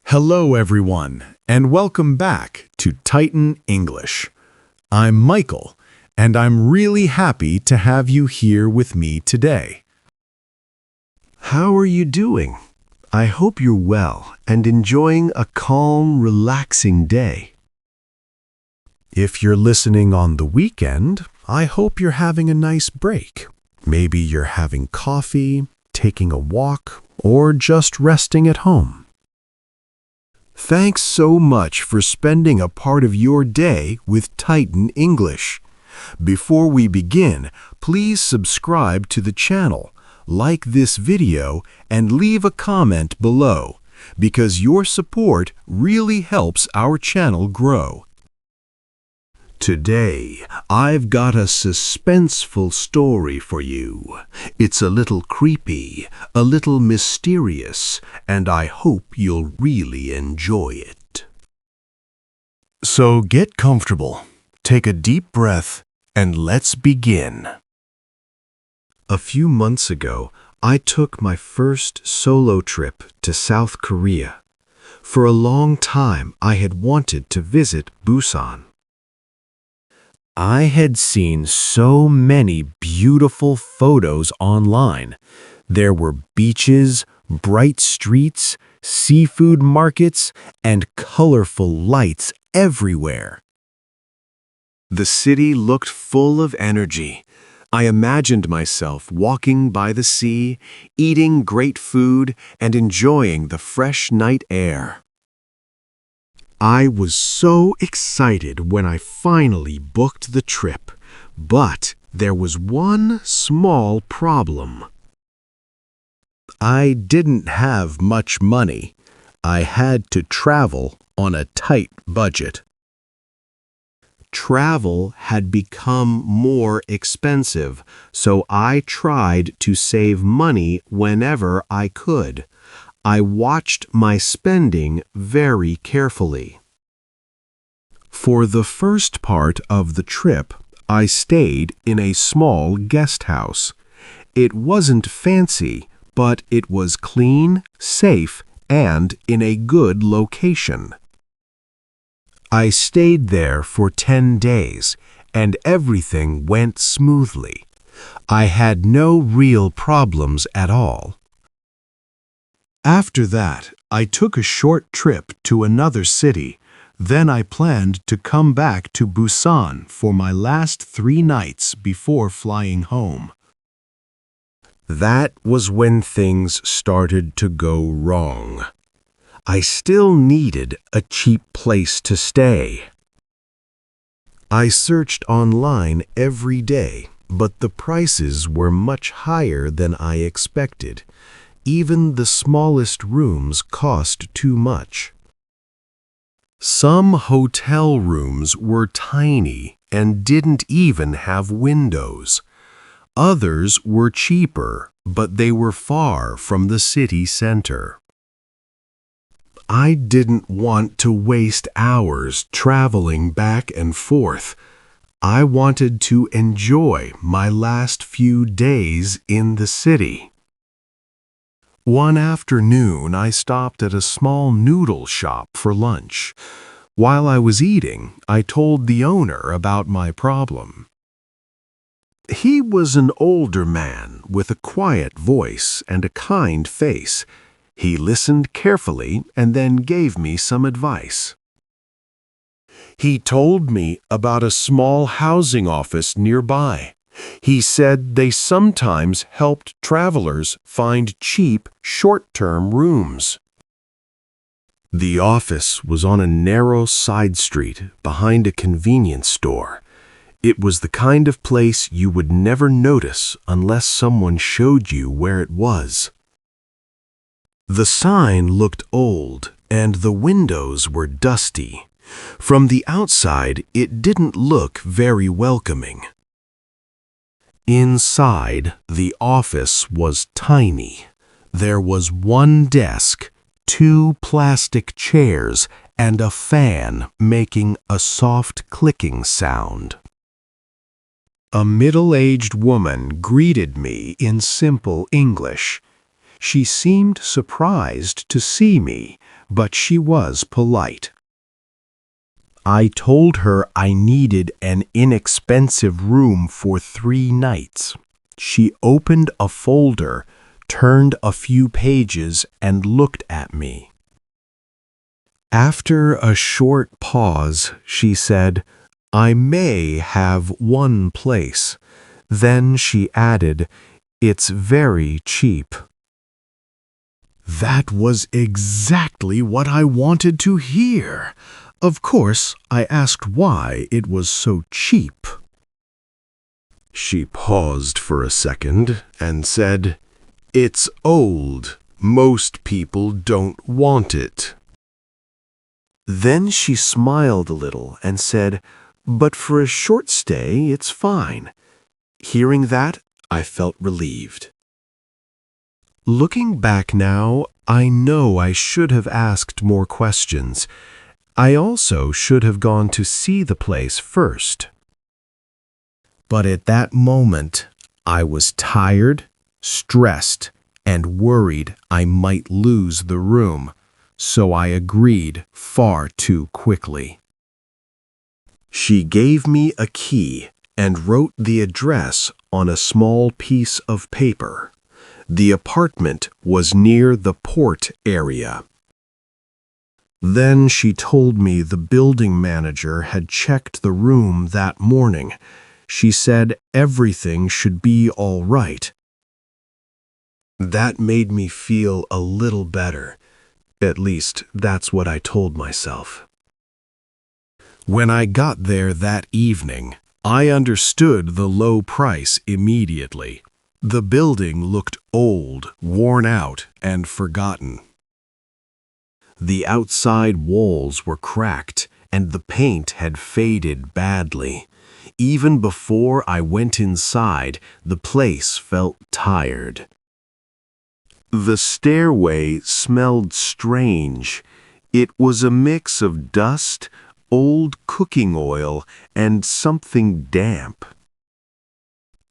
Hello, everyone, and welcome back to Titan English. I'm Michael, and I'm really happy to have you here with me today. How are you doing? I hope you're well and enjoying a calm, relaxing day. If you're listening on the weekend, I hope you're having a nice break. Maybe you're having coffee, taking a walk, or just resting at home. Thanks so much for spending a part of your day with Titan English. Before we begin, please subscribe to the channel, like this video, and leave a comment below, because your support really helps our channel grow. Today, I've got a suspenseful story for you. It's a little creepy, a little mysterious, and I hope you'll really enjoy it. So get comfortable, take a deep breath, and let's begin. A few months ago, I took my first solo trip to South Korea. For a long time, I had wanted to visit Busan. I had seen so many beautiful photos online. There were beaches, bright streets, seafood markets, and colorful lights everywhere. The city looked full of energy. I imagined myself walking by the sea, eating great food, and enjoying the fresh night air. I was so excited when I finally booked the trip, but there was one small problem. I didn't have much money. I had to travel on a tight budget. Travel had become more expensive, so I tried to save money whenever I could. I watched my spending very carefully. For the first part of the trip, I stayed in a small guest house. It wasn't fancy, but it was clean, safe, and in a good location. I stayed there for 10 days, and everything went smoothly. I had no real problems at all. After that, I took a short trip to another city. Then I planned to come back to Busan for my last 3 nights before flying home. That was when things started to go wrong. I still needed a cheap place to stay. I searched online every day, but the prices were much higher than I expected. Even the smallest rooms cost too much. Some hotel rooms were tiny and didn't even have windows. Others were cheaper, but they were far from the city center. I didn't want to waste hours traveling back and forth. I wanted to enjoy my last few days in the city. One afternoon, I stopped at a small noodle shop for lunch. While I was eating, I told the owner about my problem. He was an older man with a quiet voice and a kind face. He listened carefully and then gave me some advice. He told me about a small housing office nearby. He said they sometimes helped travelers find cheap, short-term rooms. The office was on a narrow side street behind a convenience store. It was the kind of place you would never notice unless someone showed you where it was. The sign looked old, and the windows were dusty. From the outside, it didn't look very welcoming. Inside, the office was tiny. There was one desk, 2 plastic chairs, and a fan making a soft clicking sound. A middle-aged woman greeted me in simple English. She seemed surprised to see me, but she was polite. I told her I needed an inexpensive room for 3 nights. She opened a folder, turned a few pages, and looked at me. After a short pause, she said, "I may have one place." Then she added, "It's very cheap." That was exactly what I wanted to hear. Of course, I asked why it was so cheap. She paused for a second and said, "It's old. Most people don't want it." Then she smiled a little and said, "But for a short stay, it's fine." Hearing that, I felt relieved. Looking back now, I know I should have asked more questions. I also should have gone to see the place first. But at that moment, I was tired, stressed, and worried I might lose the room, so I agreed far too quickly. She gave me a key and wrote the address on a small piece of paper. The apartment was near the port area. Then she told me the building manager had checked the room that morning. She said everything should be all right. That made me feel a little better. At least, that's what I told myself. When I got there that evening, I understood the low price immediately. The building looked old, worn out, and forgotten. The outside walls were cracked, and the paint had faded badly. Even before I went inside, the place felt tired. The stairway smelled strange. It was a mix of dust, old cooking oil, and something damp.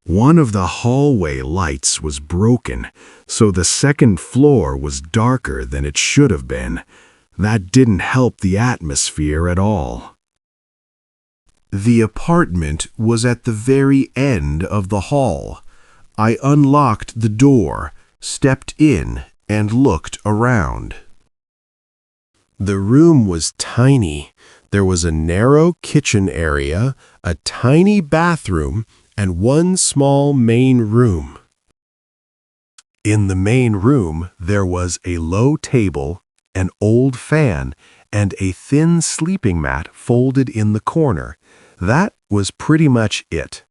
One of the hallway lights was broken, so the second floor was darker than it should have been. That didn't help the atmosphere at all. The apartment was at the very end of the hall. I unlocked the door, stepped in, and looked around. The room was tiny. There was a narrow kitchen area, a tiny bathroom, and one small main room. In the main room, there was a low table, an old fan, and a thin sleeping mat folded in the corner. That was pretty much it.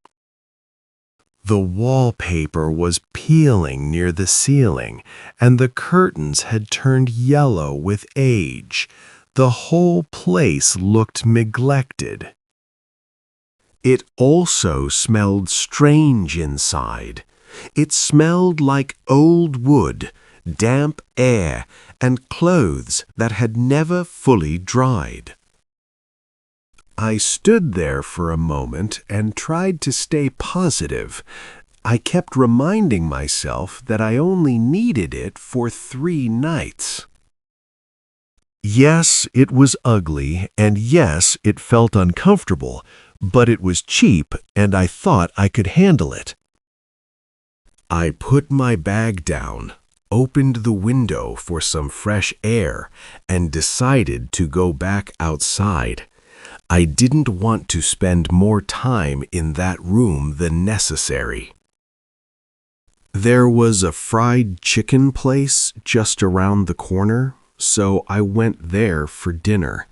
The wallpaper was peeling near the ceiling, and the curtains had turned yellow with age. The whole place looked neglected. It also smelled strange inside. It smelled like old wood, damp air, and clothes that had never fully dried. I stood there for a moment and tried to stay positive. I kept reminding myself that I only needed it for 3 nights. Yes, it was ugly, and yes, it felt uncomfortable, but it was cheap, and I thought I could handle it. I put my bag down, opened the window for some fresh air, and decided to go back outside. I didn't want to spend more time in that room than necessary. There was a fried chicken place just around the corner, so I went there for dinner.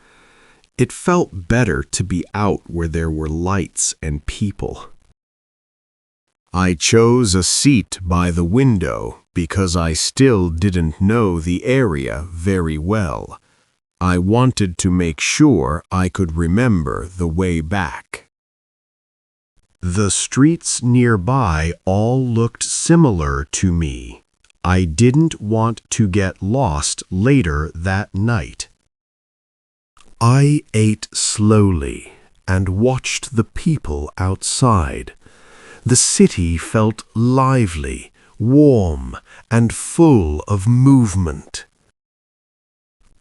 It felt better to be out where there were lights and people. I chose a seat by the window because I still didn't know the area very well. I wanted to make sure I could remember the way back. The streets nearby all looked similar to me. I didn't want to get lost later that night. I ate slowly and watched the people outside. The city felt lively, warm, and full of movement.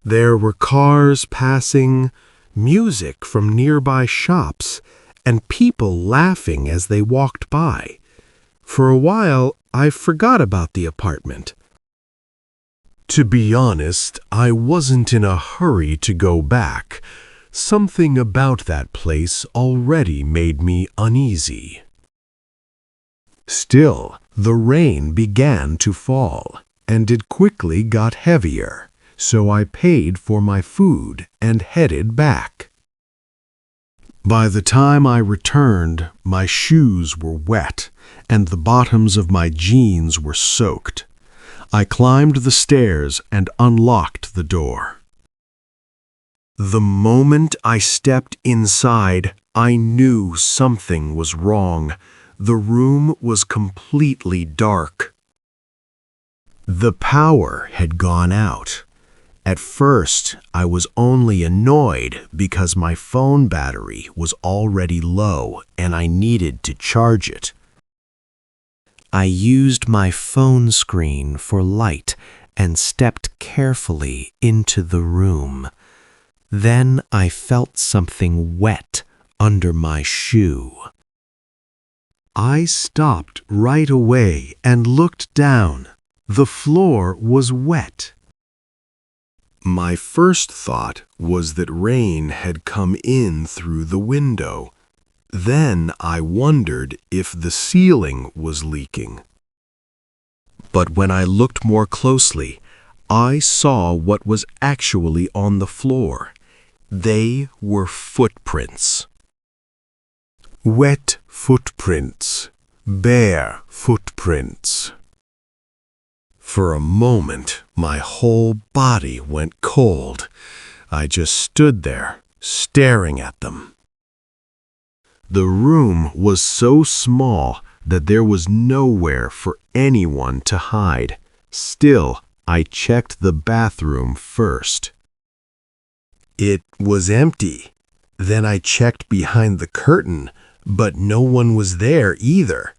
There were cars passing, music from nearby shops, and people laughing as they walked by. For a while, I forgot about the apartment. To be honest, I wasn't in a hurry to go back. Something about that place already made me uneasy. Still, the rain began to fall, and it quickly got heavier, so I paid for my food and headed back. By the time I returned, my shoes were wet, and the bottoms of my jeans were soaked. I climbed the stairs and unlocked the door. The moment I stepped inside, I knew something was wrong. The room was completely dark. The power had gone out. At first, I was only annoyed because my phone battery was already low and I needed to charge it. I used my phone screen for light and stepped carefully into the room. Then I felt something wet under my shoe. I stopped right away and looked down. The floor was wet. My first thought was that rain had come in through the window. Then I wondered if the ceiling was leaking. But when I looked more closely, I saw what was actually on the floor. They were footprints. Wet footprints, bare footprints. For a moment, my whole body went cold. I just stood there, staring at them. The room was so small that there was nowhere for anyone to hide. Still, I checked the bathroom first. It was empty. Then I checked behind the curtain, but no one was there either.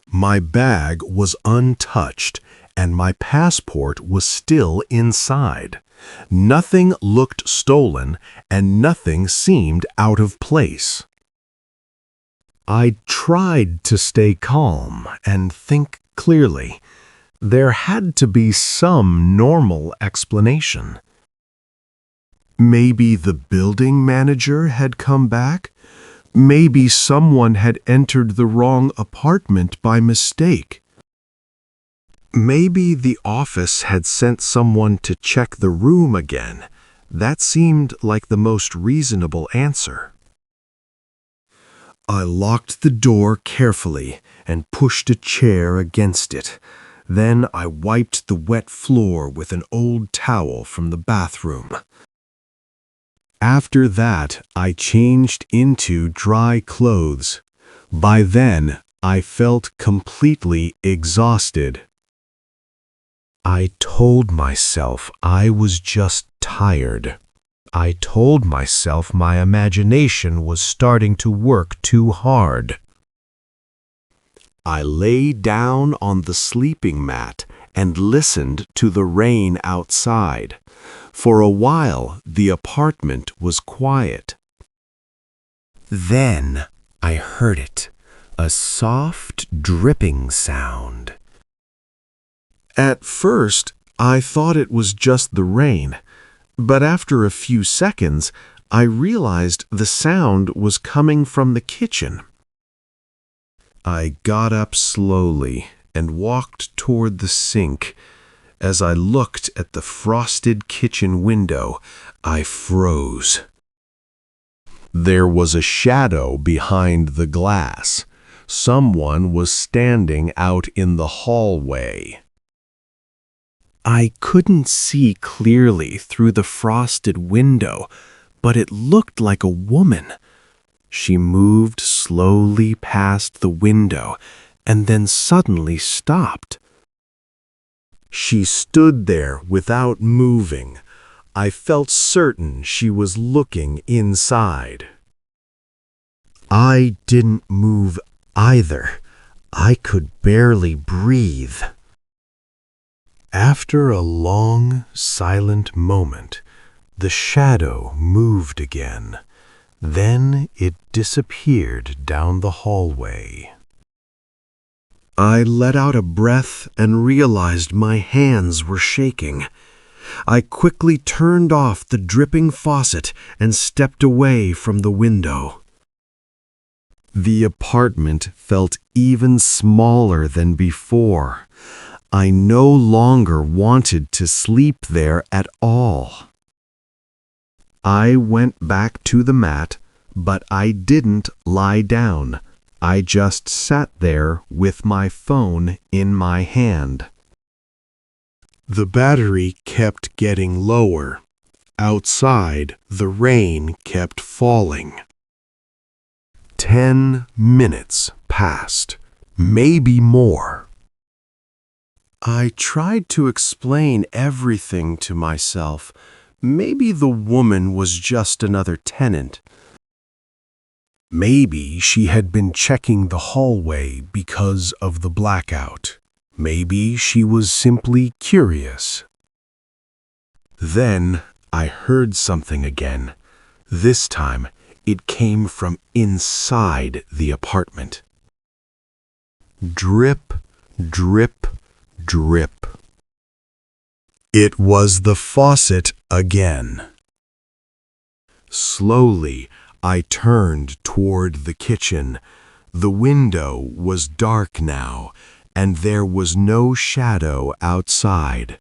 My bag was untouched, and my passport was still inside. Nothing looked stolen, and nothing seemed out of place. I tried to stay calm and think clearly. There had to be some normal explanation. Maybe the building manager had come back? Maybe someone had entered the wrong apartment by mistake. Maybe the office had sent someone to check the room again. That seemed like the most reasonable answer. I locked the door carefully and pushed a chair against it. Then I wiped the wet floor with an old towel from the bathroom. After that, I changed into dry clothes. By then, I felt completely exhausted. I told myself I was just tired. I told myself my imagination was starting to work too hard. I lay down on the sleeping mat and listened to the rain outside. For a while, the apartment was quiet. Then I heard it, a soft dripping sound. At first, I thought it was just the rain, but after a few seconds, I realized the sound was coming from the kitchen. I got up slowly and walked toward the sink. As I looked at the frosted kitchen window, I froze. There was a shadow behind the glass. Someone was standing out in the hallway. I couldn't see clearly through the frosted window, but it looked like a woman. She moved slowly past the window and then suddenly stopped. She stood there without moving. I felt certain she was looking inside. I didn't move either. I could barely breathe. After a long, silent moment, the shadow moved again. Then it disappeared down the hallway. I let out a breath and realized my hands were shaking. I quickly turned off the dripping faucet and stepped away from the window. The apartment felt even smaller than before. I no longer wanted to sleep there at all. I went back to the mat, but I didn't lie down. I just sat there with my phone in my hand. The battery kept getting lower. Outside, the rain kept falling. 10 minutes passed, maybe more. I tried to explain everything to myself. Maybe the woman was just another tenant. Maybe she had been checking the hallway because of the blackout. Maybe she was simply curious. Then I heard something again. This time, it came from inside the apartment. Drip, drip, drip. It was the faucet again. Slowly, I turned toward the kitchen. The window was dark now, and there was no shadow outside.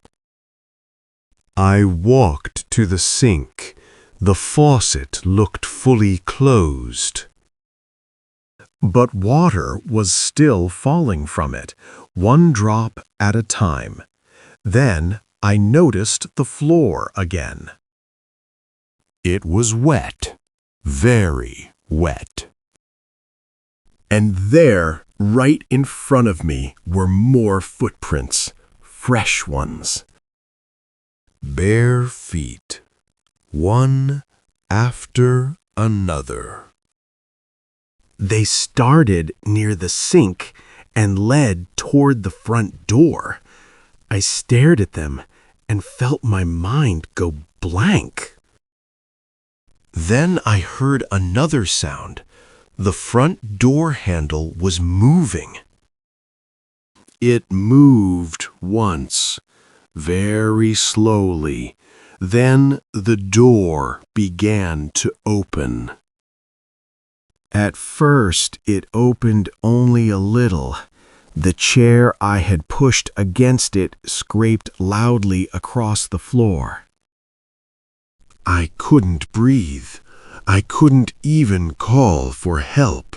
I walked to the sink. The faucet looked fully closed. But water was still falling from it, one drop at a time. Then I noticed the floor again. It was wet, very wet. And there, right in front of me, were more footprints, fresh ones. Bare feet, one after another. They started near the sink and led toward the front door. I stared at them and felt my mind go blank. Then I heard another sound. The front door handle was moving. It moved once, very slowly. Then the door began to open. At first, it opened only a little. The chair I had pushed against it scraped loudly across the floor. I couldn't breathe. I couldn't even call for help.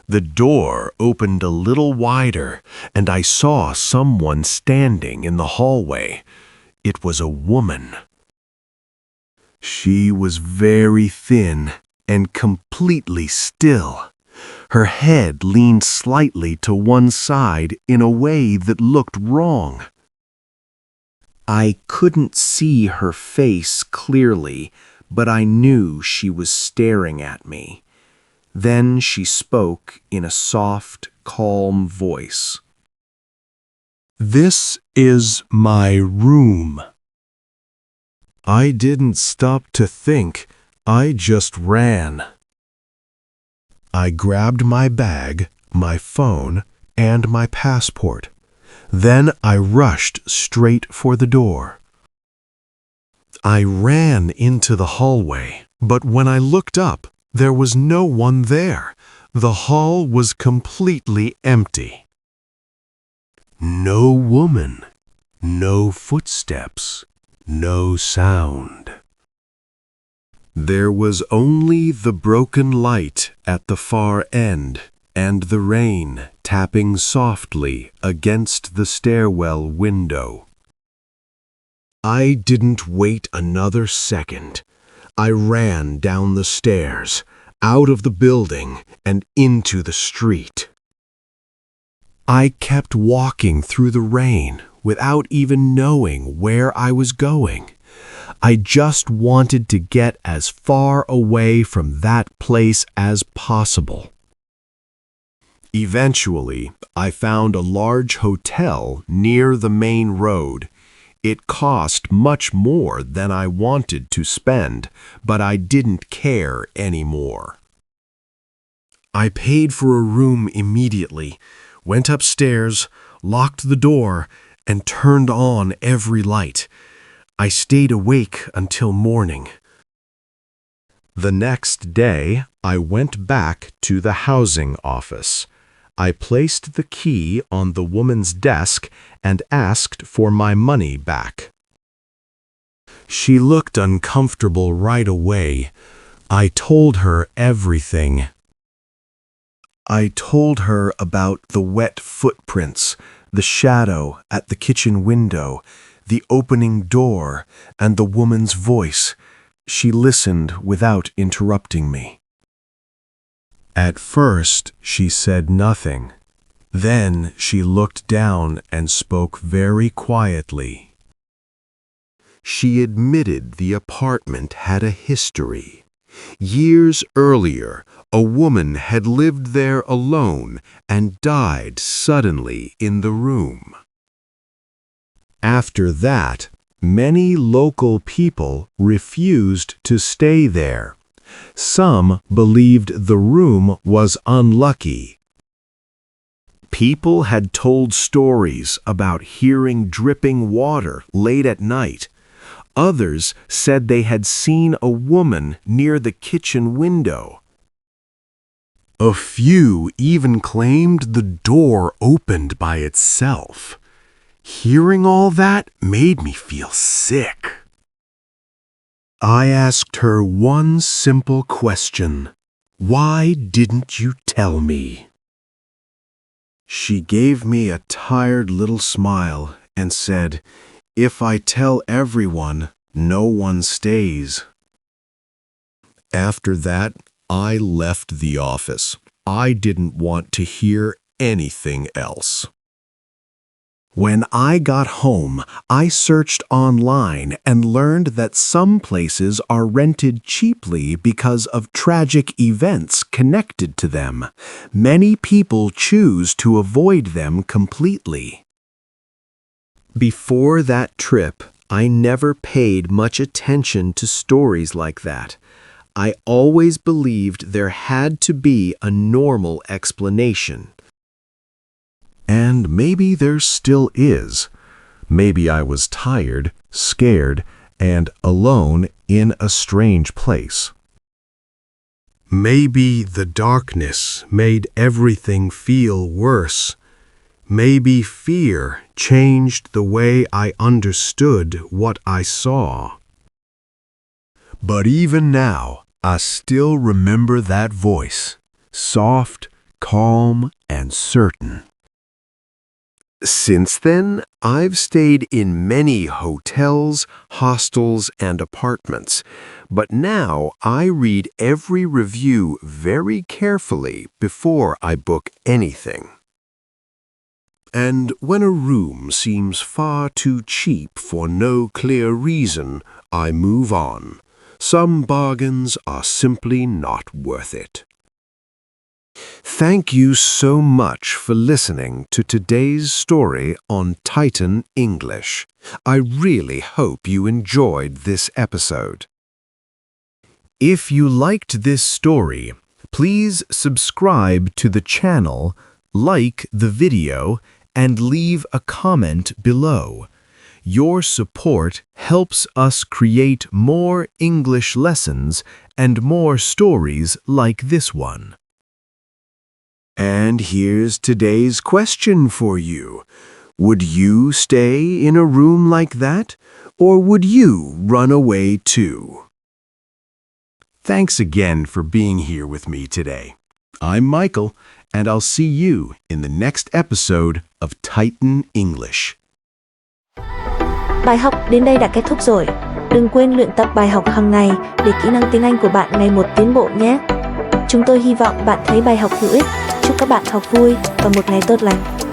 The door opened a little wider, and I saw someone standing in the hallway. It was a woman. She was very thin and completely still. Her head leaned slightly to one side in a way that looked wrong. I couldn't see her face clearly, but I knew she was staring at me. Then she spoke in a soft, calm voice. "This is my room." I didn't stop to think. I just ran. I grabbed my bag, my phone, and my passport. Then I rushed straight for the door. I ran into the hallway, but when I looked up, there was no one there. The hall was completely empty. No woman, no footsteps, no sound. There was only the broken light at the far end and the rain tapping softly against the stairwell window. I didn't wait another second. I ran down the stairs, out of the building, and into the street. I kept walking through the rain without even knowing where I was going. I just wanted to get as far away from that place as possible. Eventually, I found a large hotel near the main road. It cost much more than I wanted to spend, but I didn't care anymore. I paid for a room immediately, went upstairs, locked the door, and turned on every light. I stayed awake until morning. The next day, I went back to the housing office. I placed the key on the woman's desk and asked for my money back. She looked uncomfortable right away. I told her everything. I told her about the wet footprints, the shadow at the kitchen window, the opening door, and the woman's voice. She listened without interrupting me. At first, she said nothing. Then she looked down and spoke very quietly. She admitted the apartment had a history. Years earlier, a woman had lived there alone and died suddenly in the room. After that, many local people refused to stay there. Some believed the room was unlucky. People had told stories about hearing dripping water late at night. Others said they had seen a woman near the kitchen window. A few even claimed the door opened by itself. Hearing all that made me feel sick. I asked her one simple question. Why didn't you tell me? She gave me a tired little smile and said, "If I tell everyone, no one stays." After that, I left the office. I didn't want to hear anything else. When I got home, I searched online and learned that some places are rented cheaply because of tragic events connected to them. Many people choose to avoid them completely. Before that trip, I never paid much attention to stories like that. I always believed there had to be a normal explanation. And maybe there still is. Maybe I was tired, scared, and alone in a strange place. Maybe the darkness made everything feel worse. Maybe fear changed the way I understood what I saw. But even now, I still remember that voice, soft, calm, and certain. Since then, I've stayed in many hotels, hostels, and apartments, but now I read every review very carefully before I book anything. And when a room seems far too cheap for no clear reason, I move on. Some bargains are simply not worth it. Thank you so much for listening to today's story on Titan English. I really hope you enjoyed this episode. If you liked this story, please subscribe to the channel, like the video, and leave a comment below. Your support helps us create more English lessons and more stories like this one. And here's today's question for you. Would you stay in a room like that, or would you run away too? Thanks again for being here with me today. I'm Michael, and I'll see you in the next episode of Titan English. Bài học đến đây đã kết thúc rồi. Đừng quên luyện tập bài học hàng ngày để kỹ năng tiếng Anh của bạn ngày một tiến bộ nhé. Chúng tôi hy vọng bạn thấy bài học hữu ích. Chúc các bạn học vui và một ngày tốt lành.